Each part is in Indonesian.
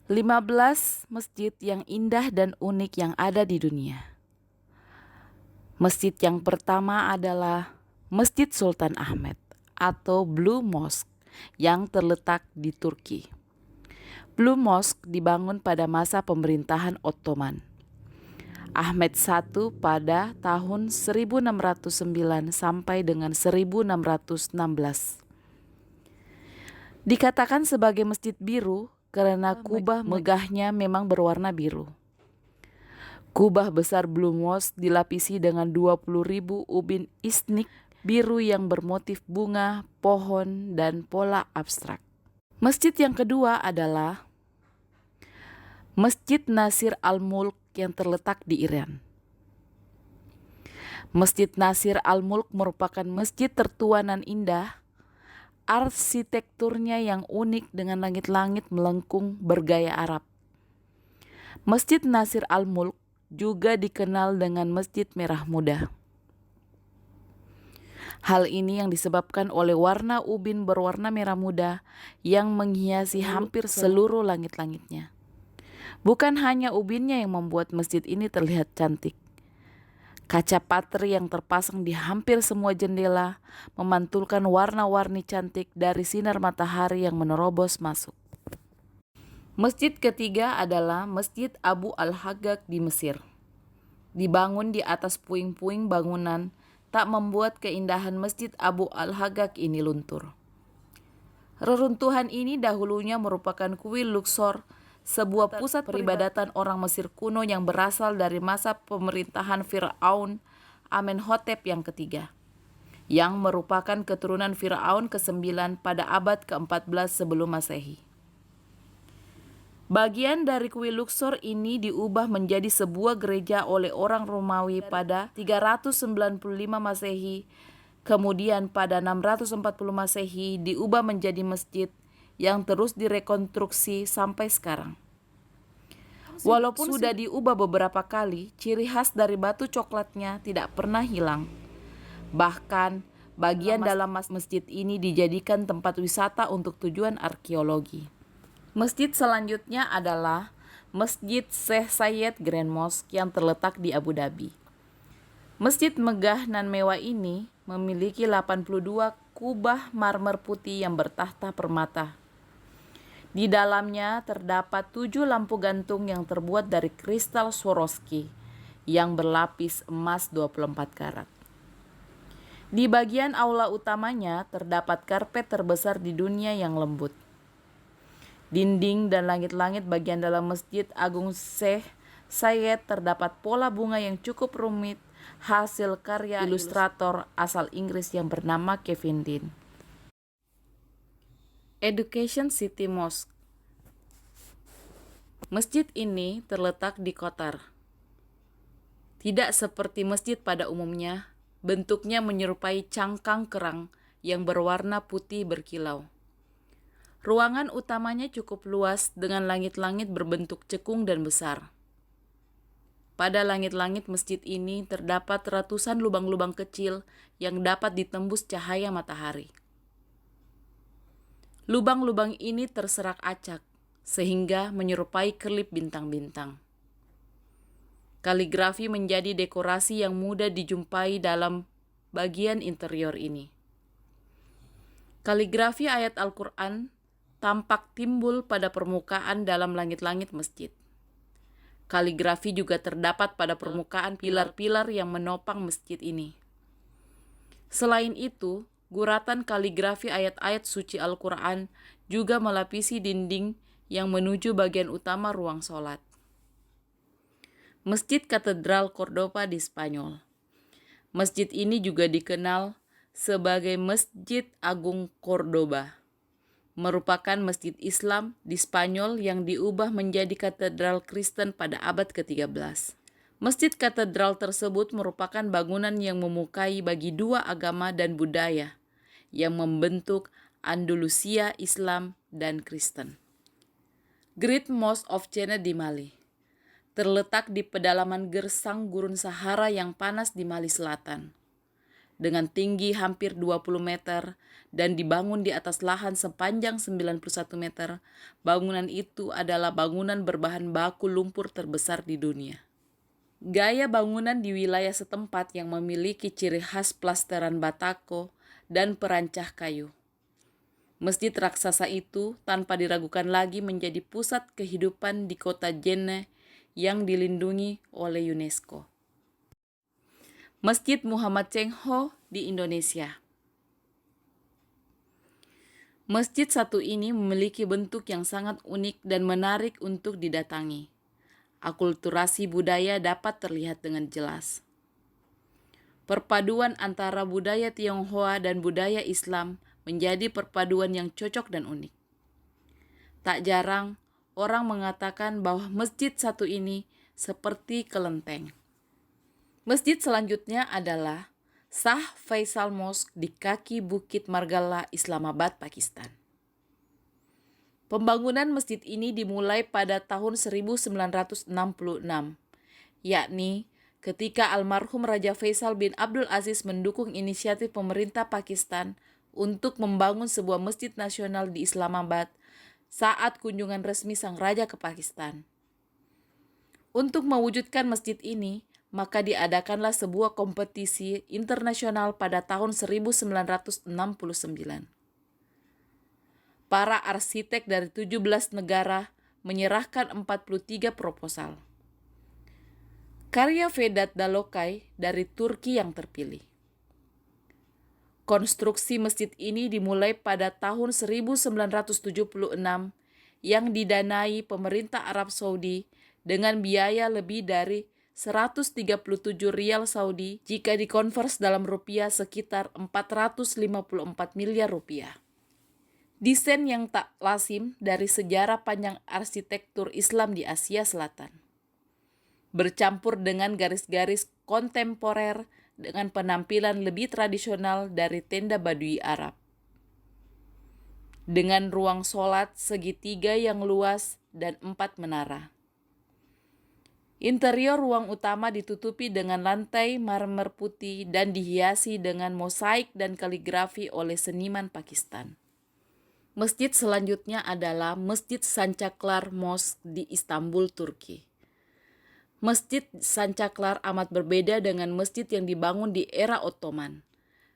15 masjid yang indah dan unik yang ada di dunia. Masjid yang pertama adalah Masjid Sultan Ahmed atau Blue Mosque yang terletak di Turki. Blue Mosque dibangun pada masa pemerintahan Ottoman Ahmed I pada tahun 1609 sampai dengan 1616. Dikatakan sebagai masjid biru karena kubah megahnya memang berwarna biru. Kubah besar Blue Mosque dilapisi dengan 20.000 ubin isnik biru yang bermotif bunga, pohon, dan pola abstrak. Masjid yang kedua adalah Masjid Nasir Al-Mulk yang terletak di Iran. Masjid Nasir Al-Mulk merupakan masjid tertua nan indah. Arsitekturnya yang unik dengan langit-langit melengkung bergaya Arab. Masjid Nasir Al-Mulk juga dikenal dengan Masjid Merah Muda. Hal ini yang disebabkan oleh warna ubin berwarna merah muda yang menghiasi hampir seluruh langit-langitnya. Bukan hanya ubinnya yang membuat masjid ini terlihat cantik. Kaca patri yang terpasang di hampir semua jendela memantulkan warna-warni cantik dari sinar matahari yang menerobos masuk. Masjid ketiga adalah Masjid Abu Al-Haggaq di Mesir. Dibangun di atas puing-puing bangunan, tak membuat keindahan Masjid Abu Al-Haggaq ini luntur. Reruntuhan ini dahulunya merupakan kuil Luxor, sebuah pusat peribadatan orang Mesir kuno yang berasal dari masa pemerintahan Fir'aun Amenhotep yang ketiga, yang merupakan keturunan Fir'aun ke-9 pada abad ke-14 sebelum Masehi. Bagian dari kuil Luxor ini diubah menjadi sebuah gereja oleh orang Romawi pada 395 Masehi, kemudian pada 640 Masehi diubah menjadi masjid yang terus direkonstruksi sampai sekarang. Walaupun sudah diubah beberapa kali, ciri khas dari batu coklatnya tidak pernah hilang. Bahkan, bagian dalam masjid ini dijadikan tempat wisata untuk tujuan arkeologi. Masjid selanjutnya adalah Masjid Sheikh Zayed Grand Mosque yang terletak di Abu Dhabi. Masjid megah nan mewah ini memiliki 82 kubah marmer putih yang bertahta permata. Di dalamnya terdapat 7 lampu gantung yang terbuat dari kristal Swarovski yang berlapis emas 24 karat. Di bagian aula utamanya terdapat karpet terbesar di dunia yang lembut. Dinding dan langit-langit bagian dalam Masjid Agung Sheikh Zayed terdapat pola bunga yang cukup rumit, hasil karya ilustrator asal Inggris yang bernama Kevin Dean. Education City Mosque. Masjid ini terletak di Qatar. Tidak seperti masjid pada umumnya, bentuknya menyerupai cangkang kerang yang berwarna putih berkilau. Ruangan utamanya cukup luas dengan langit-langit berbentuk cekung dan besar. Pada langit-langit masjid ini terdapat ratusan lubang-lubang kecil yang dapat ditembus cahaya matahari. Lubang-lubang ini terserak acak, sehingga menyerupai kelip bintang-bintang. Kaligrafi menjadi dekorasi yang mudah dijumpai dalam bagian interior ini. Kaligrafi ayat Al-Quran tampak timbul pada permukaan dalam langit-langit masjid. Kaligrafi juga terdapat pada permukaan pilar-pilar yang menopang masjid ini. Selain itu, guratan kaligrafi ayat-ayat suci Al-Quran juga melapisi dinding yang menuju bagian utama ruang sholat. Masjid Katedral Cordoba di Spanyol. Masjid ini juga dikenal sebagai Masjid Agung Cordoba. Merupakan masjid Islam di Spanyol yang diubah menjadi katedral Kristen pada abad ke-13. Masjid katedral tersebut merupakan bangunan yang memukai bagi dua agama dan budaya yang membentuk Andalusia Islam dan Kristen. Great Mosque of China di Mali. Terletak di pedalaman gersang gurun Sahara yang panas di Mali Selatan. dengan tinggi hampir 20 meter dan dibangun di atas lahan sepanjang 91 meter. Bangunan itu adalah bangunan berbahan baku lumpur terbesar di dunia. Gaya bangunan di wilayah setempat yang memiliki ciri khas plasteran batako dan perancah kayu. Masjid raksasa itu tanpa diragukan lagi menjadi pusat kehidupan di kota Jenne yang dilindungi oleh UNESCO. Masjid Muhammad Cengho di Indonesia. Masjid satu ini memiliki bentuk yang sangat unik dan menarik untuk didatangi. Akulturasi budaya dapat terlihat dengan jelas. Perpaduan antara budaya Tionghoa dan budaya Islam menjadi perpaduan yang cocok dan unik. Tak jarang orang mengatakan bahwa masjid satu ini seperti kelenteng. Masjid selanjutnya adalah Shah Faisal Mosque di kaki Bukit Margalla, Islamabad, Pakistan. Pembangunan masjid ini dimulai pada tahun 1966, yakni ketika almarhum Raja Faisal bin Abdul Aziz mendukung inisiatif pemerintah Pakistan untuk membangun sebuah masjid nasional di Islamabad saat kunjungan resmi sang raja ke Pakistan. Untuk mewujudkan masjid ini, maka diadakanlah sebuah kompetisi internasional pada tahun 1969. Para arsitek dari 17 negara menyerahkan 43 proposal. Karya Vedat Dalokay dari Turki yang terpilih. Konstruksi masjid ini dimulai pada tahun 1976 yang didanai pemerintah Arab Saudi dengan biaya lebih dari 137 rial Saudi jika dikonvers dalam rupiah sekitar 454 miliar rupiah. Desain yang tak lazim dari sejarah panjang arsitektur Islam di Asia Selatan. Bercampur dengan garis-garis kontemporer dengan penampilan lebih tradisional dari tenda Badui Arab. Dengan ruang sholat segitiga yang luas dan 4 menara. Interior ruang utama ditutupi dengan lantai marmer putih dan dihiasi dengan mosaik dan kaligrafi oleh seniman Pakistan. Masjid selanjutnya adalah Masjid Sancaklar Mosque di Istanbul, Turki. Masjid Sancaklar amat berbeda dengan masjid yang dibangun di era Ottoman.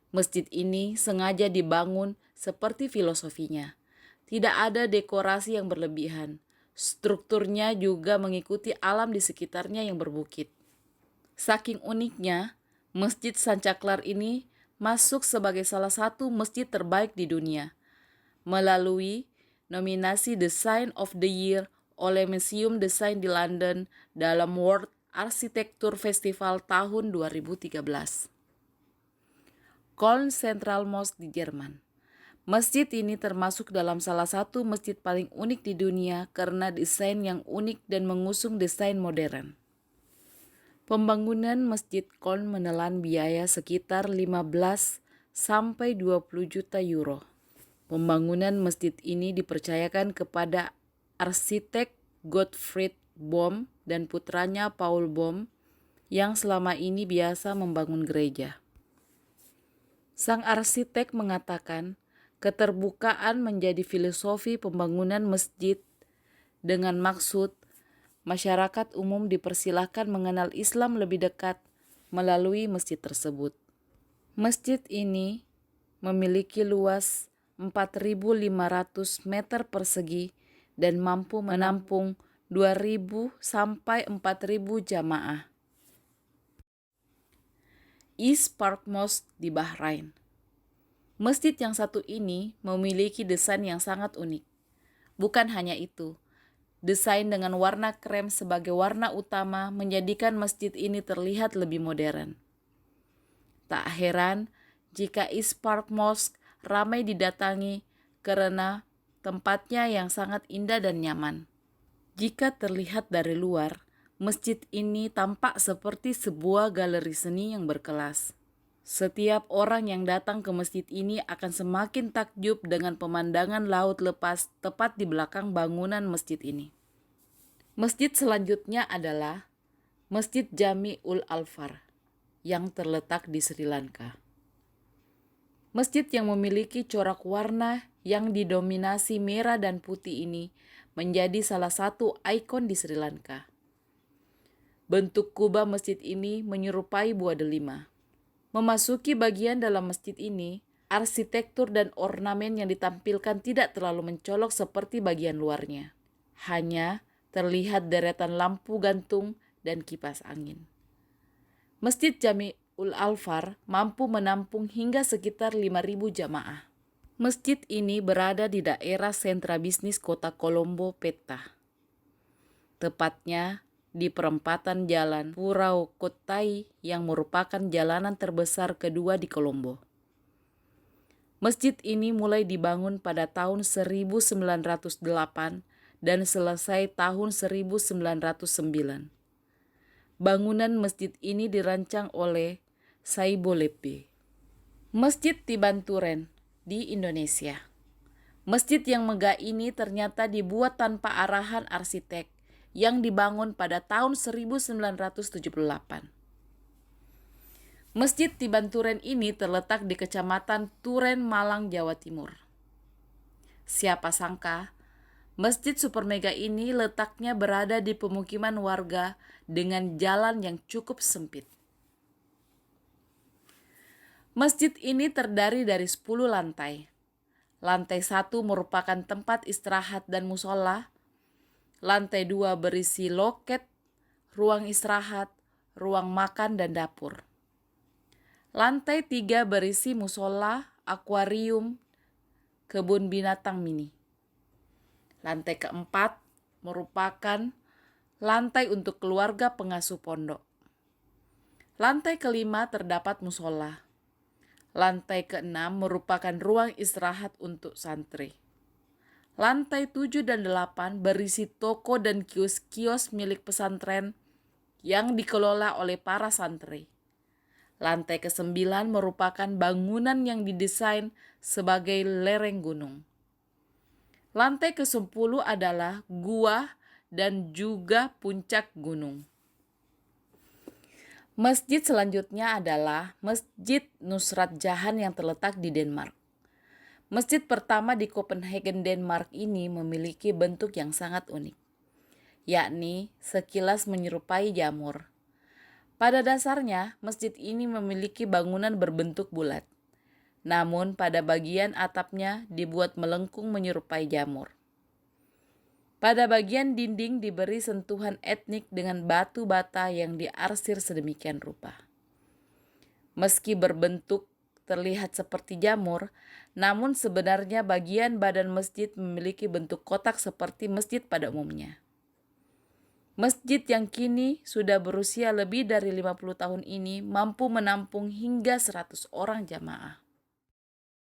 Masjid ini sengaja dibangun seperti filosofinya. Tidak ada dekorasi yang berlebihan. Strukturnya juga mengikuti alam di sekitarnya yang berbukit. Saking uniknya, Masjid Sancaklar ini masuk sebagai salah satu masjid terbaik di dunia melalui nominasi Design of the Year oleh Museum Design di London dalam World Architecture Festival tahun 2013. Köln Central Mosque di Jerman. Masjid ini termasuk dalam salah satu masjid paling unik di dunia karena desain yang unik dan mengusung desain modern. Pembangunan Masjid Köln menelan biaya sekitar 15 sampai 20 juta euro. Pembangunan masjid ini dipercayakan kepada arsitek Gottfried Bohm dan putranya Paul Bohm yang selama ini biasa membangun gereja. Sang arsitek mengatakan keterbukaan menjadi filosofi pembangunan masjid dengan maksud masyarakat umum dipersilahkan mengenal Islam lebih dekat melalui masjid tersebut. Masjid ini memiliki luas 4.500 meter persegi dan mampu menampung 2.000 sampai 4.000 jamaah. East Park Mosque di Bahrain. Masjid yang satu ini memiliki desain yang sangat unik. Bukan hanya itu, desain dengan warna krem sebagai warna utama menjadikan masjid ini terlihat lebih modern. Tak heran jika East Park Mosque ramai didatangi karena tempatnya yang sangat indah dan nyaman. Jika terlihat dari luar, masjid ini tampak seperti sebuah galeri seni yang berkelas. Setiap orang yang datang ke masjid ini akan semakin takjub dengan pemandangan laut lepas tepat di belakang bangunan masjid ini. Masjid selanjutnya adalah Masjid Jami ul Alfar yang terletak di Sri Lanka. Masjid yang memiliki corak warna yang didominasi merah dan putih ini menjadi salah satu ikon di Sri Lanka. Bentuk kubah masjid ini menyerupai buah delima. Memasuki bagian dalam masjid ini, arsitektur dan ornamen yang ditampilkan tidak terlalu mencolok seperti bagian luarnya. Hanya terlihat deretan lampu gantung dan kipas angin. Masjid Jami'ul Alfar mampu menampung hingga sekitar 5.000 jamaah. Masjid ini berada di daerah sentra bisnis kota Colombo, Peta. Tepatnya di perempatan jalan Purau Kottai yang merupakan jalanan terbesar kedua di Colombo. Masjid ini mulai dibangun pada tahun 1908 dan selesai tahun 1909. Bangunan masjid ini dirancang oleh Saibo Leppe. Masjid Tibanturen di Indonesia. Masjid yang megah ini ternyata dibuat tanpa arahan arsitek yang dibangun pada tahun 1978. Masjid Tibanturen ini terletak di Kecamatan Turen, Malang, Jawa Timur. Siapa sangka, masjid super mega ini letaknya berada di pemukiman warga dengan jalan yang cukup sempit. Masjid ini terdiri dari 10 lantai. Lantai 1 merupakan tempat istirahat dan musola. Lantai 2 berisi loket, ruang istirahat, ruang makan, dan dapur. Lantai 3 berisi musola, akuarium, kebun binatang mini. Lantai keempat merupakan lantai untuk keluarga pengasuh pondok. Lantai kelima terdapat musola. Lantai keenam merupakan ruang istirahat untuk santri. Lantai 7 dan 8 berisi toko dan kios-kios milik pesantren yang dikelola oleh para santri. Lantai ke-9 merupakan bangunan yang didesain sebagai lereng gunung. Lantai ke-10 adalah gua dan juga puncak gunung. Masjid selanjutnya adalah Masjid Nusrat Jahan yang terletak di Denmark. Masjid pertama di Copenhagen, Denmark ini memiliki bentuk yang sangat unik, yakni sekilas menyerupai jamur. Pada dasarnya, masjid ini memiliki bangunan berbentuk bulat, namun pada bagian atapnya dibuat melengkung menyerupai jamur. Pada bagian dinding diberi sentuhan etnik dengan batu bata yang diarsir sedemikian rupa. Meski berbentuk terlihat seperti jamur, namun sebenarnya bagian badan masjid memiliki bentuk kotak seperti masjid pada umumnya. Masjid yang kini sudah berusia lebih dari 50 tahun ini mampu menampung hingga 100 orang jamaah.